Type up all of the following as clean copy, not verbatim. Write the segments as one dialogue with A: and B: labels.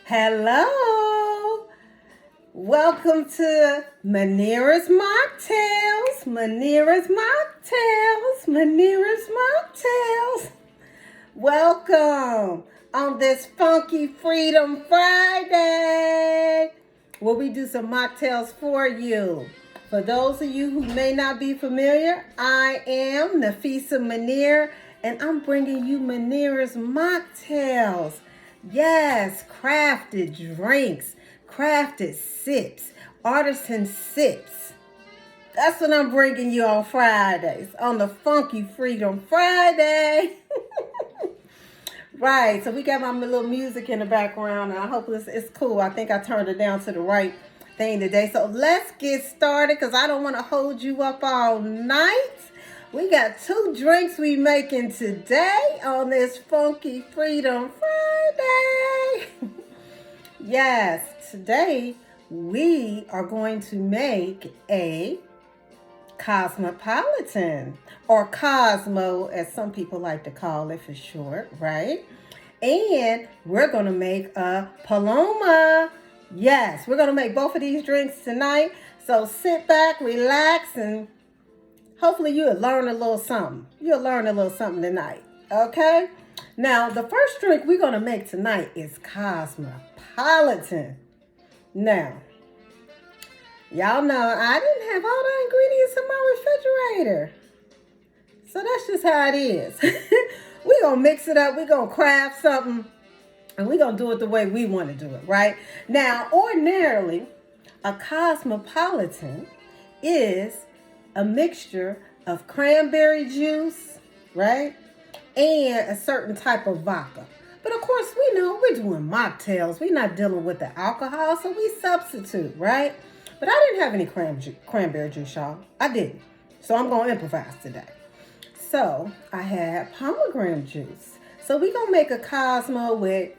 A: Hello. Welcome to Munirah's Mocktails. Munirah's Mocktails. Munirah's Mocktails. Welcome on this funky Freedom Friday, where we do some mocktails for you. For those of you who may not be familiar, I am Nafisa Munirah, and I'm bringing you Munirah's Mocktails. Yes, crafted drinks, crafted sips, artisan sips. That's what I'm bringing you on Fridays, on the Funky Freedom Friday. Right, so we got my little music in the background, and I hope it's cool. I think I turned it down to the right thing today. So let's get started, because I don't want to hold you up all night. We got 2 drinks we making today on this Funky Freedom Friday. Yes, today we are going to make a cosmopolitan, or Cosmo as some people like to call it for short, right? And we're going to make a Paloma. Yes, we're going to make both of these drinks tonight. So sit back, relax, and hopefully you'll learn a little something. You'll learn a little something tonight, okay? Now, the first drink we're going to make tonight is Cosmopolitan. Now, y'all know I didn't have all the ingredients in my refrigerator. So that's just how it is. We're going to mix it up. We're going to craft something. And we're going to do it the way we want to do it, right? Now, ordinarily, a cosmopolitan is a mixture of cranberry juice, right? And a certain type of vodka. But of course, we know we're doing mocktails. We're not dealing with the alcohol, so we substitute, right? But I didn't have any cranberry juice, y'all. I didn't. So I'm going to improvise today. So I had pomegranate juice. So we're going to make a Cosmo with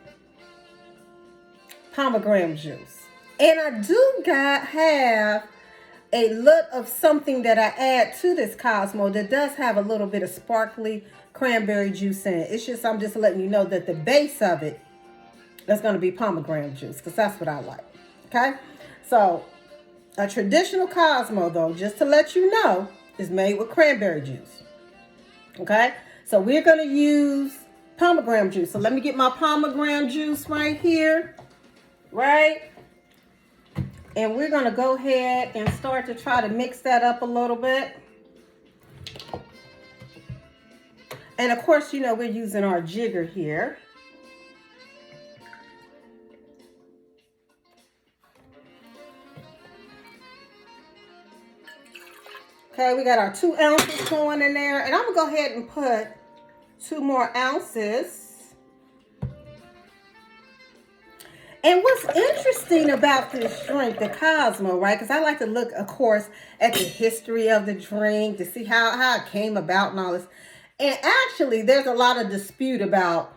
A: pomegranate juice. And I do have a lot of something that I add to this Cosmo that does have a little bit of sparkly cranberry juice in it. It's just, I'm just letting you know that the base of it is going to be pomegranate juice, because that's what I like. Okay? So a traditional Cosmo, though, just to let you know, is made with cranberry juice. Okay? So we're going to use pomegranate juice. So let me get my pomegranate juice right here. Right? And we're going to go ahead and start to try to mix that up a little bit. And of course, you know, we're using our jigger here. Okay, we got our 2 ounces going in there. And I'm going to go ahead and put 2 more ounces. And what's interesting about this drink, the Cosmo, right? Because I like to look, of course, at the history of the drink to see how it came about and all this. And actually, there's a lot of dispute about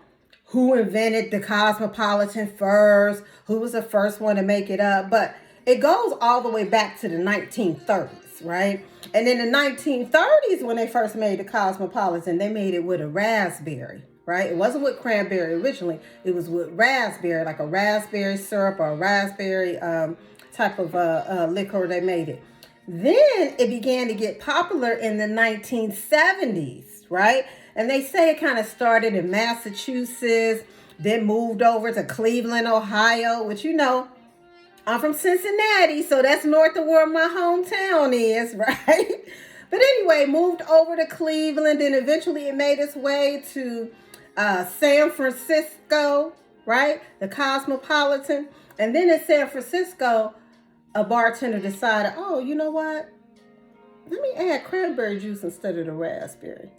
A: who invented the Cosmopolitan first, who was the first one to make it up. But it goes all the way back to the 1930s, right? And in the 1930s, when they first made the Cosmopolitan, they made it with a raspberry. Right? It wasn't with cranberry originally. It was with raspberry, like a raspberry syrup or a raspberry type of liquor they made it. Then it began to get popular in the 1970s, right? And they say it kind of started in Massachusetts, then moved over to Cleveland, Ohio, which, you know, I'm from Cincinnati, so that's north of where my hometown is, right? But anyway, moved over to Cleveland, and eventually it made its way to San Francisco, right? The Cosmopolitan. And then in San Francisco, a bartender decided, oh, you know what? Let me add cranberry juice instead of the raspberry.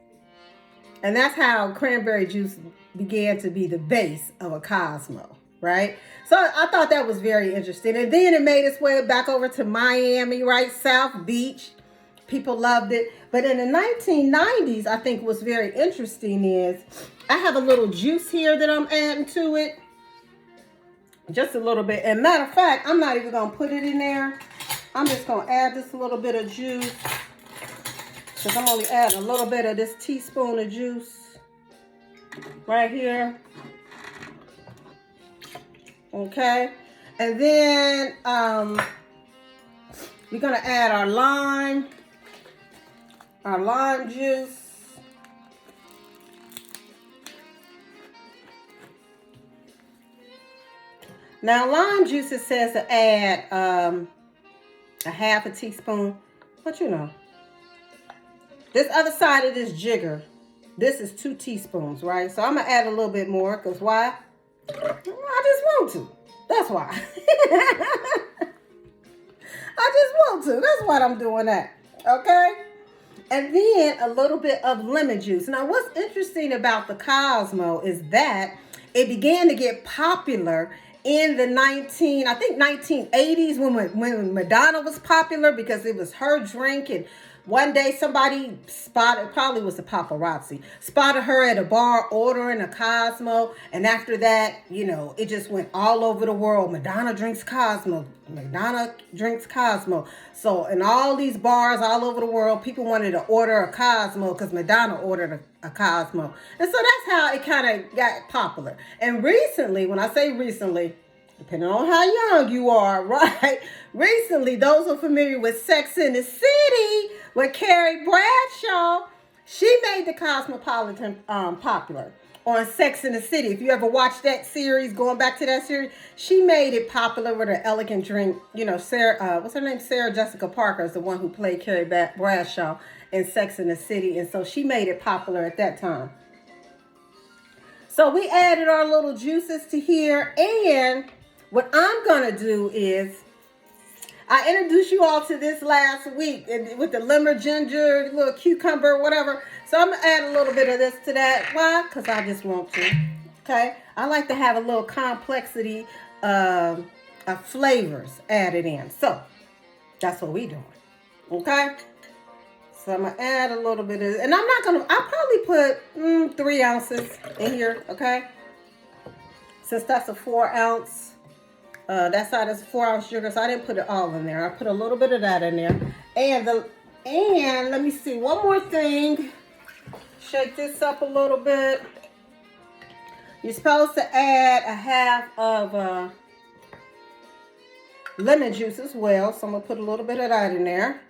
A: And that's how cranberry juice began to be the base of a Cosmo, right? So I thought that was very interesting. And then it made its way back over to Miami, right? South Beach. People loved it. But in the 1990s, I think what's very interesting is I have a little juice here that I'm adding to it. Just a little bit. And matter of fact, I'm not even going to put it in there. I'm just going to add this little bit of juice. Because I'm only adding a little bit of this teaspoon of juice right here. Okay. And then we're going to add our lime juice. Now, lime juice, it says to add a half a teaspoon. But you know, this other side of this jigger, this is 2 teaspoons, right? So I'm going to add a little bit more because why? I just want to. That's why. I just want to. That's why I'm doing that. Okay? And then a little bit of lemon juice. Now, what's interesting about the Cosmo is that it began to get popular in the 1980s when Madonna was popular because it was her drink. And one day somebody spotted, probably was a paparazzi, spotted her at a bar ordering a Cosmo. And after that, you know, it just went all over the world. Madonna drinks Cosmo. Madonna drinks Cosmo. So in all these bars all over the world, people wanted to order a Cosmo because Madonna ordered a Cosmo. And so that's how it kind of got popular. And recently, when I say recently, depending on how young you are, right? Recently, those who are familiar with Sex in the City with Carrie Bradshaw, she made the Cosmopolitan popular on Sex in the City. If you ever watched that series, going back to that series, she made it popular with her elegant drink. You know, Sarah, what's her name? Sarah Jessica Parker is the one who played Carrie Bradshaw in Sex in the City. And so she made it popular at that time. So we added our little juices to here. And what I'm going to do is, I introduced you all to this last week with the lemon, ginger, little cucumber, whatever. So I'm going to add a little bit of this to that. Why? Because I just want to. Okay? I like to have a little complexity of flavors added in. So that's what we doing. Okay? So I'm going to add a little bit of, and I'm not going to, I'll probably put 3 ounces in here. Okay? Since that's a 4 ounce. That side is 4 ounce sugar, so I didn't put it all in there. I put a little bit of that in there. And let me see, one more thing. Shake this up a little bit. You're supposed to add a half of lemon juice as well. So I'm going to put a little bit of that in there.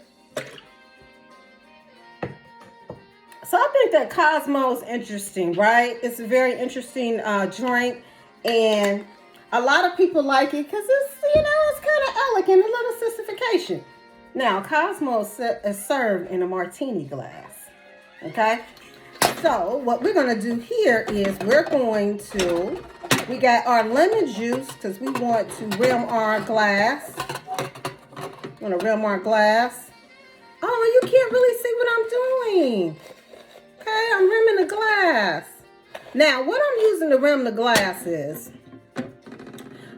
A: So I think that Cosmo is interesting, right? It's a very interesting drink. And a lot of people like it because it's, you know, it's kind of elegant, a little sophistication. Now, Cosmo is served in a martini glass. Okay? So, what we're going to do here is we got our lemon juice because we want to rim our glass. I'm going to rim our glass. Oh, you can't really see what I'm doing. Okay, I'm rimming the glass. Now, what I'm using to rim the glass is,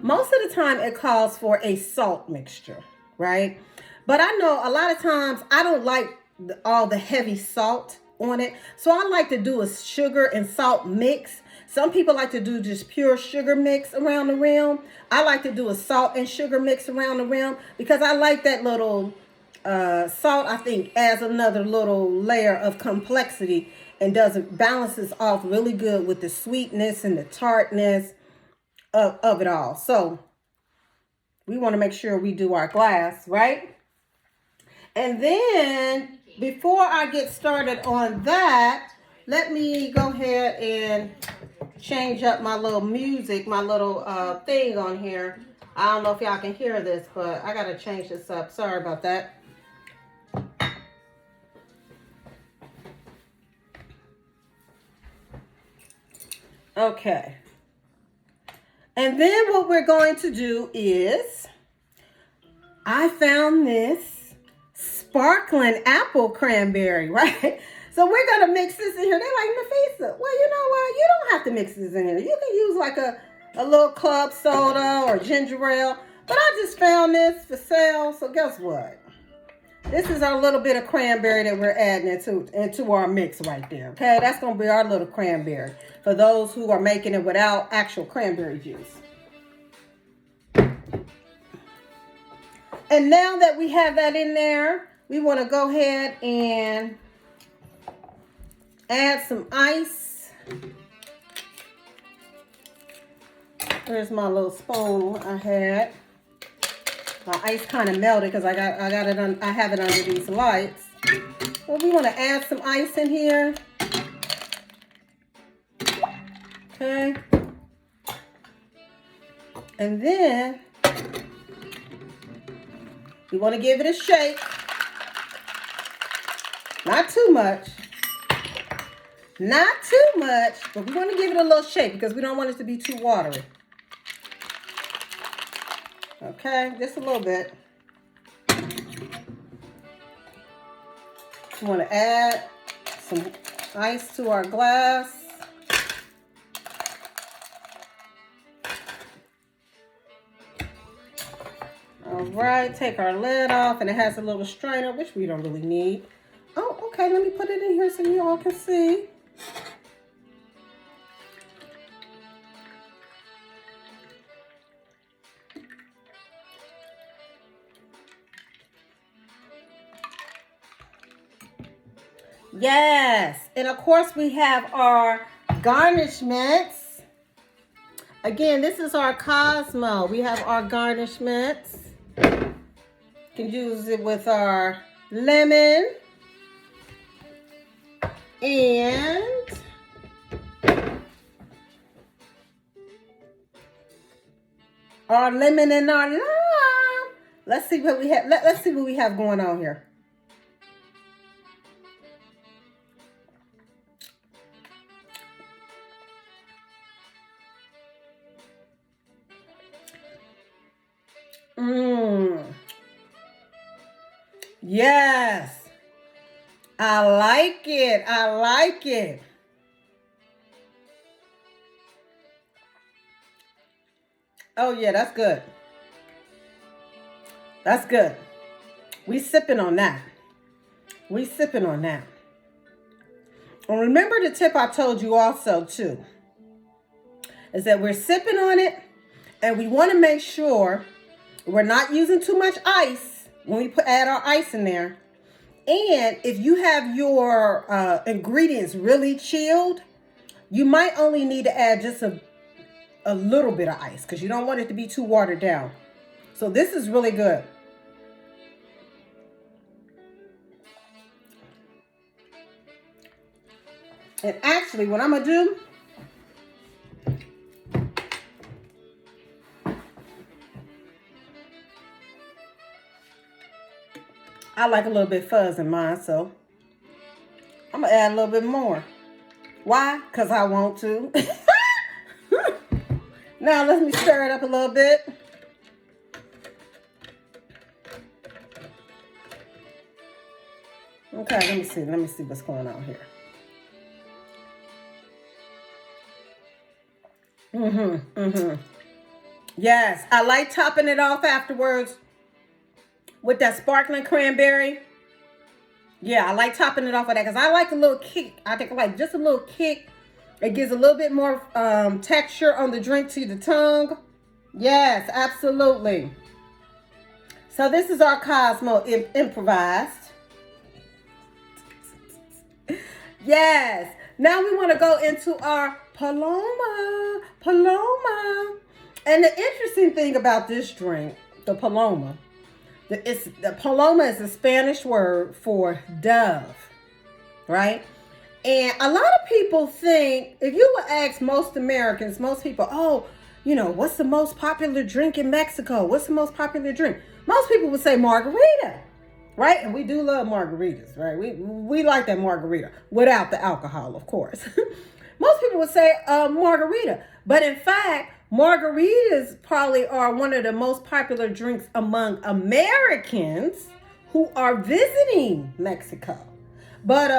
A: most of the time it calls for a salt mixture, right? But I know a lot of times I don't like all the heavy salt on it. So I like to do a sugar and salt mix. Some people like to do just pure sugar mix around the rim. I like to do a salt and sugar mix around the rim because I like that little salt, I think, adds another little layer of complexity and balances off really good with the sweetness and the tartness of it all. So we want to make sure we do our glass, right? And then before I get started on that, let me go ahead and change up my little music, my little thing on here. I don't know if y'all can hear this, but I got to change this up. Sorry about that. Okay. And then what we're going to do is, I found this sparkling apple cranberry, right? So we're going to mix this in here. They're like, Nafisa, well, you know what? You don't have to mix this in here. You can use like a little club soda or ginger ale. But I just found this for sale. So guess what? This is our little bit of cranberry that we're adding into our mix right there. Okay, that's going to be our little cranberry for those who are making it without actual cranberry juice. And now that we have that in there, we want to go ahead and add some ice. Here's my little spoon I had. My ice kind of melted because I have it under these lights. Well, we want to add some ice in here. Okay. And then we want to give it a shake. Not too much. Not too much, but we want to give it a little shake because we don't want it to be too watery. Okay, just a little bit. We want to add some ice to our glass. All right, take our lid off, and it has a little strainer, which we don't really need. Oh, okay, let me put it in here so you all can see. Yes, and of course we have our garnishments. Again, this is our Cosmo. We have our garnishments. You can use it with our lemon and our lemon and our lime. Let's see what we have. Let's see what we have going on here. Yes. I like it. I like it. Oh yeah, that's good. That's good. We sipping on that. We sipping on that. And remember the tip I told you also too, is that we're sipping on it and we want to make sure we're not using too much ice when we add our ice in there. And if you have your ingredients really chilled, you might only need to add just a little bit of ice because you don't want it to be too watered down. So this is really good. And actually, what I'm going to do, I like a little bit fuzz in mine, so I'm going to add a little bit more. Why? Because I want to. Now, let me stir it up a little bit. Okay, let me see. Let me see what's going on here. Yes, I like topping it off afterwards with that sparkling cranberry. Yeah, I like topping it off with that because I like a little kick. I think I like just a little kick. It gives a little bit more texture on the drink to the tongue. Yes, absolutely. So this is our Cosmo improvised. Yes. Now we want to go into our Paloma. Paloma. And the interesting thing about this drink, the Paloma, the Paloma is a Spanish word for dove, right? And a lot of people think, if you would ask most Americans, most people, oh, you know, what's the most popular drink in Mexico? What's the most popular drink? Most people would say margarita, right? And we do love margaritas, right? We like that margarita without the alcohol, of course. Most people would say margarita. But in fact, margaritas probably are one of the most popular drinks among Americans who are visiting Mexico. But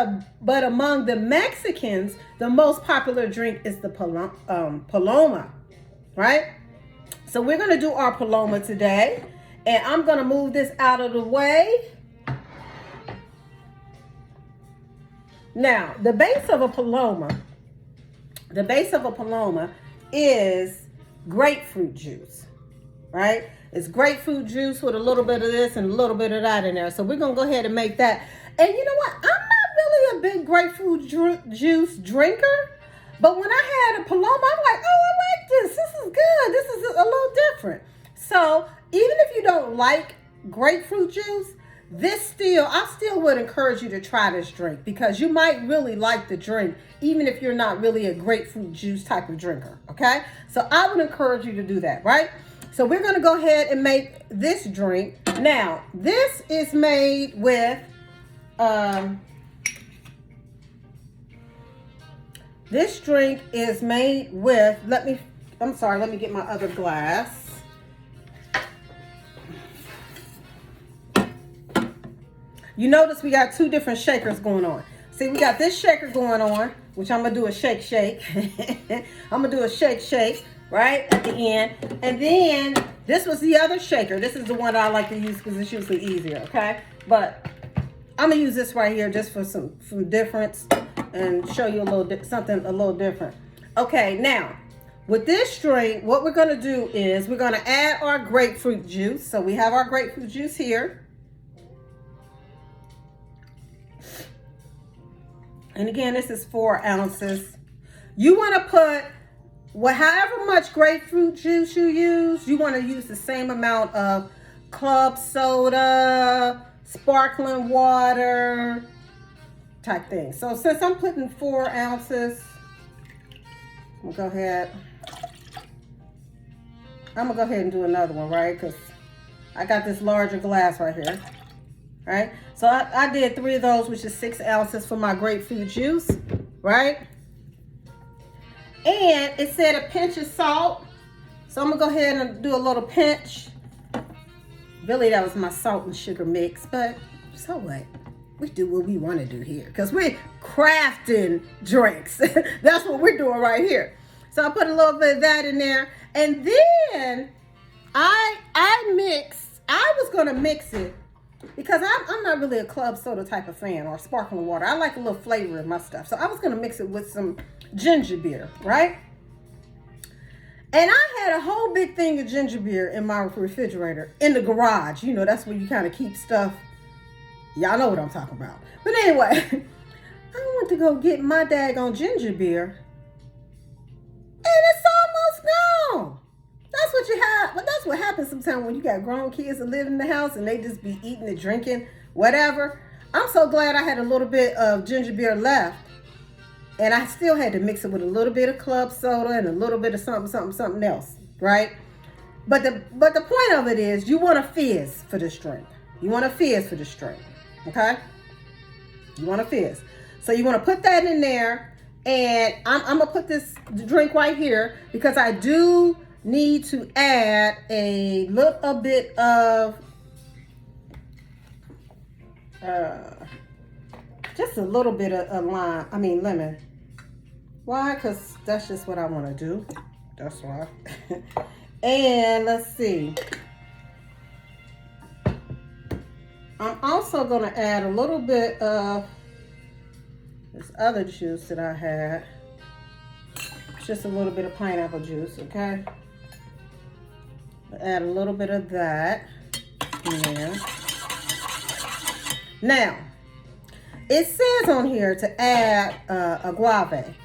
A: among the Mexicans, the most popular drink is the Paloma, right? So we're going to do our Paloma today. And I'm going to move this out of the way. Now, the base of a Paloma is grapefruit juice, right? It's grapefruit juice with a little bit of this and a little bit of that in there. So we're going to go ahead and make that. And you know what? I'm not really a big grapefruit juice drinker. But when I had a Paloma, I'm like, oh, I like this. This is good. This is a little different. So even if you don't like grapefruit juice, I still would encourage you to try this drink because you might really like the drink, even if you're not really a grapefruit juice type of drinker, okay? So I would encourage you to do that, right? So we're gonna go ahead and make this drink. Now, this is made with, this drink is made with, let me get my other glass. You notice we got two different shakers going on. See, we got this shaker going on, which I'm gonna do a shake. I'm gonna do a shake, right, at the end. And then this was the other shaker. This is the one that I like to use because it's usually easier, okay? But I'm gonna use this right here just for some difference and show you something a little different. Okay, now, with this drink, what we're gonna do is we're gonna add our grapefruit juice. So we have our grapefruit juice here. And again, this is 4 ounces. You want to put however much grapefruit juice you use, you want to use the same amount of club soda, sparkling water type thing. So since I'm putting 4 ounces, I'm gonna go ahead and do another one, right? Because I got this larger glass right here. Right? So I did 3 of those, which is 6 ounces for my grapefruit juice, right? And it said a pinch of salt. So I'm gonna go ahead and do a little pinch. Really, that was my salt and sugar mix, but so what? We do what we want to do here because we're crafting drinks. That's what we're doing right here. So I put a little bit of that in there. And then I was gonna mix it because I'm not really a club soda type of fan or sparkling water. I like a little flavor in my stuff. So I was going to mix it with some ginger beer, right? And I had a whole big thing of ginger beer in my refrigerator in the garage. You know, that's where you kind of keep stuff. Y'all know what I'm talking about. But anyway, I went to go get my daggone ginger beer. And it's almost gone. That's what you have. But that's what happens sometimes when you got grown kids that live in the house and they just be eating and drinking, whatever. I'm so glad I had a little bit of ginger beer left. And I still had to mix it with a little bit of club soda and a little bit of something else, right? But the point of it is you want a fizz for this drink. You want a fizz for this drink, okay? You want a fizz. So you want to put that in there. And I'm going to put this drink right here because I do need to add a little bit of, just a little bit of lemon. Why? Because that's just what I want to do. That's why. And let's see. I'm also going to add a little bit of this other juice that I had. Just a little bit of pineapple juice, okay? Add a little bit of that in there. Now, it says on here to add agave,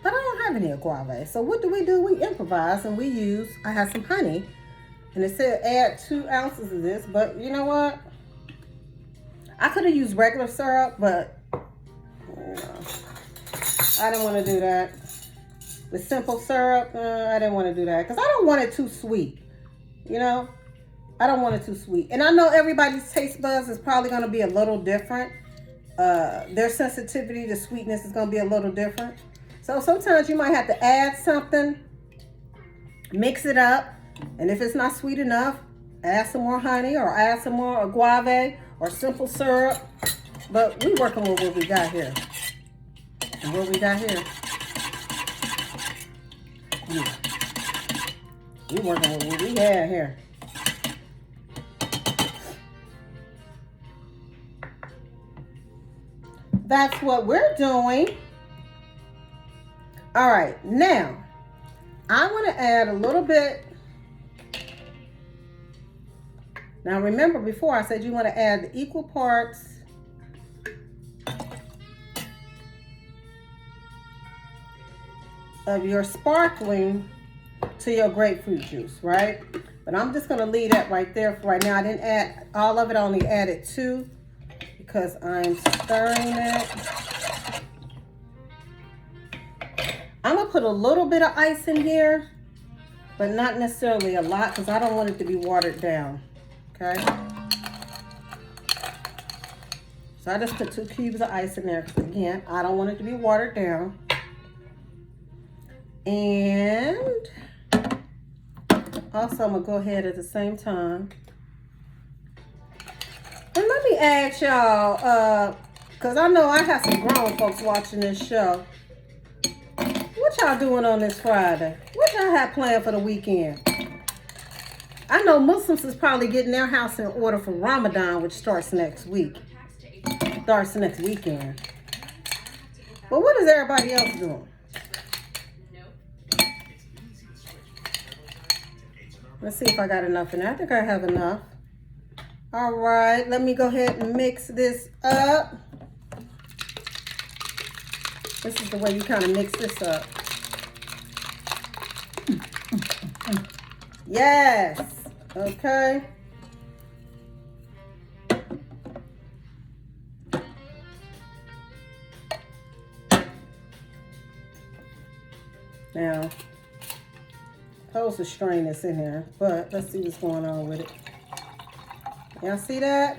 A: but I don't have any agave. So what do? We improvise and I have some honey, and it said add 2 ounces of this, but you know what? I could have used regular syrup, but no, I didn't want to do that. The simple syrup, I didn't want to do that because I don't want it too sweet. You know, I don't want it too sweet. And I know everybody's taste buds is probably going to be a little different. Their sensitivity to sweetness is going to be a little different. So sometimes you might have to add something, mix it up. And if it's not sweet enough, add some more honey or add some more agave or simple syrup. But we're working with what we got here. And what we got here. Yeah. We're working with what we have here. That's what we're doing. All right, now I want to add a little bit. Now remember before I said you want to add the equal parts of your sparkling to your grapefruit juice, right? But I'm just gonna leave that right there for right now. I didn't add all of it, I only added 2 because I'm stirring it. I'm gonna put a little bit of ice in here, but not necessarily a lot because I don't want it to be watered down, okay? So I just put 2 cubes of ice in there because again, I don't want it to be watered down. And also I'm gonna go ahead at the same time. And let me ask y'all, because I know I have some grown folks watching this show. What y'all doing on this Friday? What y'all have planned for the weekend? I know Muslims is probably getting their house in order for Ramadan, which starts next week. Starts next weekend. But what is everybody else doing? Let's see if I got enough in there. I think I have enough. All right, let me go ahead and mix this up. This is the way you kind of mix this up. Yes. Okay. Now, supposed to strain this in here, but let's see what's going on with it. Y'all see that?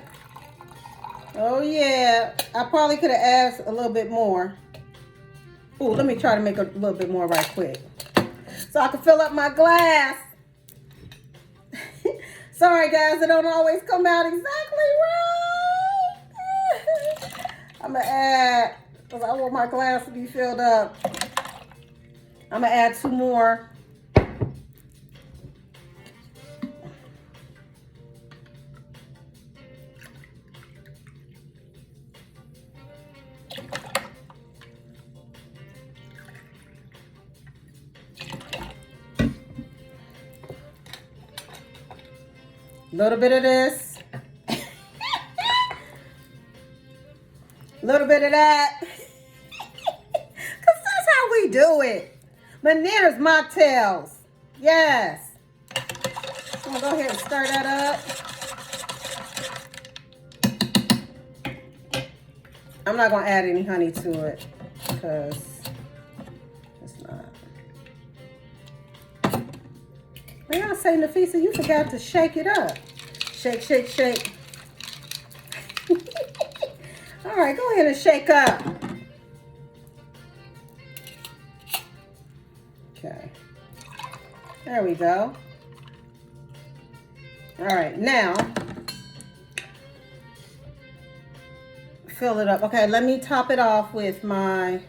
A: Oh yeah, I probably could have asked a little bit more. Ooh, let me try to make a little bit more right quick, so I can fill up my glass. Sorry guys, it don't always come out exactly right. I'm gonna add, because I want my glass to be filled up. I'm gonna add 2 more. Little bit of this. Little bit of that. Because that's how we do it. Munirah's Mocktails. Yes. I'm going to go ahead and stir that up. I'm not going to add any honey to it because it's not. May I say, Nafisa, you forgot to shake it up. Shake, shake, shake. All right, go ahead and shake up. Okay. There we go. All right, now fill it up. Okay, let me top it off with my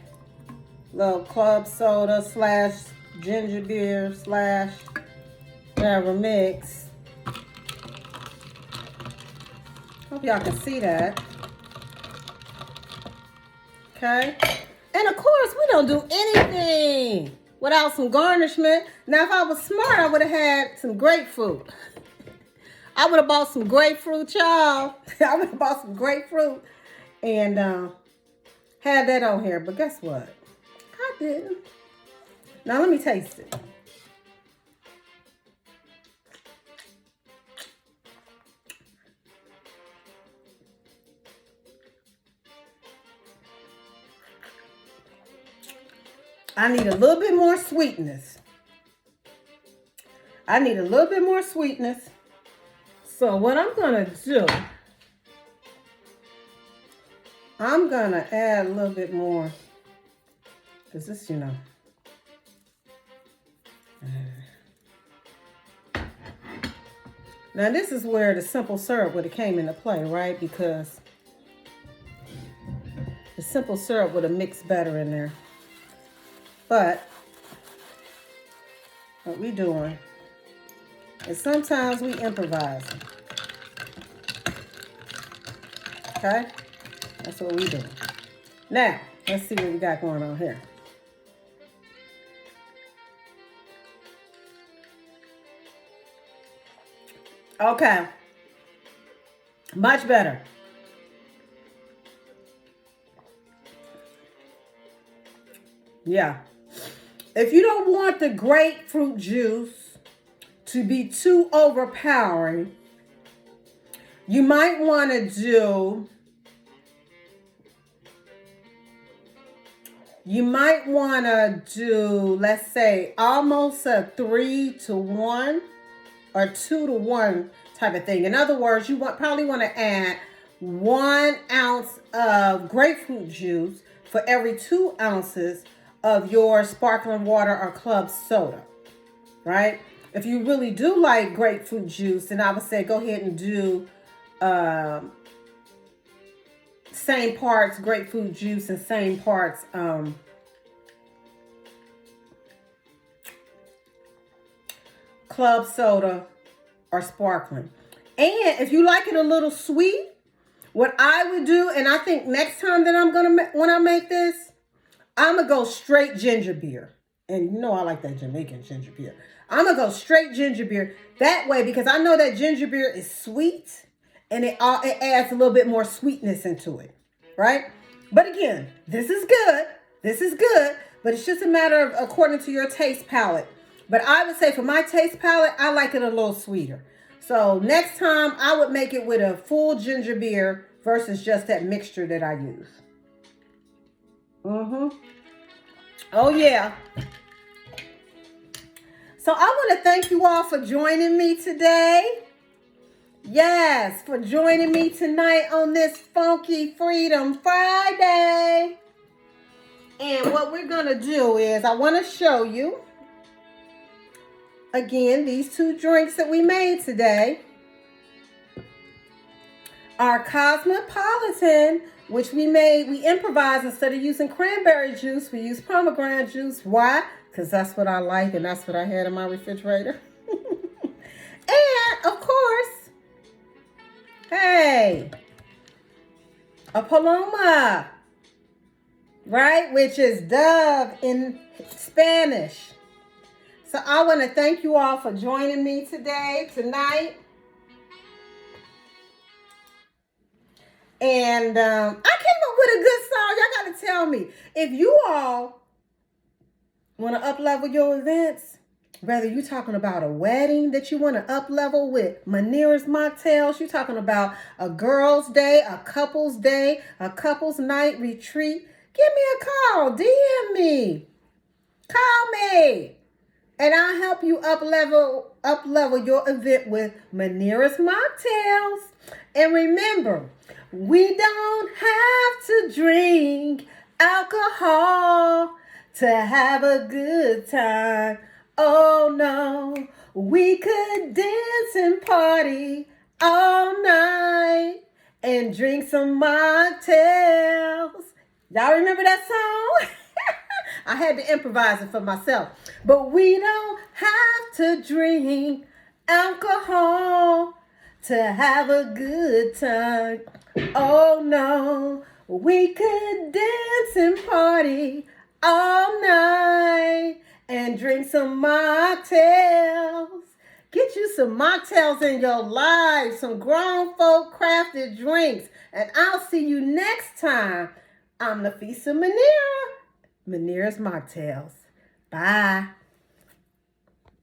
A: little club soda slash ginger beer slash whatever mix. Hope y'all can see that. Okay. And of course, we don't do anything without some garnishment. Now, if I was smart, I would have had some grapefruit. I would have bought some grapefruit, y'all. I would have bought some grapefruit and had that on here. But guess what? I didn't. Now, let me taste it. I need a little bit more sweetness. I need a little bit more sweetness. So what I'm going to do, I'm going to add a little bit more. Because this, you know. Now this is where the simple syrup would have came into play, right? Because the simple syrup would have mixed better in there. But what we doing is sometimes we improvise. Okay? That's what we do. Now, let's see what we got going on here. Okay. Much better. Yeah. If you don't want the grapefruit juice to be too overpowering, you might want to do, let's say, almost a 3-to-1 or 2-to-1 type of thing. In other words, you probably want to add 1 ounce of grapefruit juice for every 2 ounces of your sparkling water or club soda, right? If you really do like grapefruit juice, then I would say go ahead and do same parts grapefruit juice and same parts club soda or sparkling. And if you like it a little sweet, what I would do, and I think next time that when I make this, I'm going to go straight ginger beer. And you know I like that Jamaican ginger beer. I'm going to go straight ginger beer that way because I know that ginger beer is sweet and it adds a little bit more sweetness into it, right? But again, this is good. This is good, but it's just a matter of according to your taste palette. But I would say for my taste palette, I like it a little sweeter. So next time I would make it with a full ginger beer versus just that mixture that I use. Oh, yeah. So I want to thank you all for joining me today. Yes, for joining me tonight on this Funky Freedom Friday. And what we're going to do is I want to show you, again, these 2 drinks that we made today. Our Cosmopolitan, which we improvised. Instead of using cranberry juice, we use pomegranate juice. Why? Because that's what I like and that's what I had in my refrigerator. And, of course, hey, a Paloma, right? Which is dove in Spanish. So I want to thank you all for joining me tonight. And I came up with a good song. Y'all got to tell me. If you all want to up-level your events, whether you're talking about a wedding that you want to up-level with Munirah's Mocktails, you're talking about a girls' day, a couple's day, a couple's night retreat, give me a call. DM me. Call me. And I'll help you up-level your event with Munirah's Mocktails. And remember, we don't have to drink alcohol to have a good time. Oh no, we could dance and party all night and drink some mocktails. Y'all remember that song? I had to improvise it for myself. But we don't have to drink alcohol to have a good time. Oh no, we could dance and party all night and drink some mocktails. Get you some mocktails in your life, some grown folk crafted drinks. And I'll see you next time. I'm Nafisa Munirah, Munirah's Mocktails. Bye.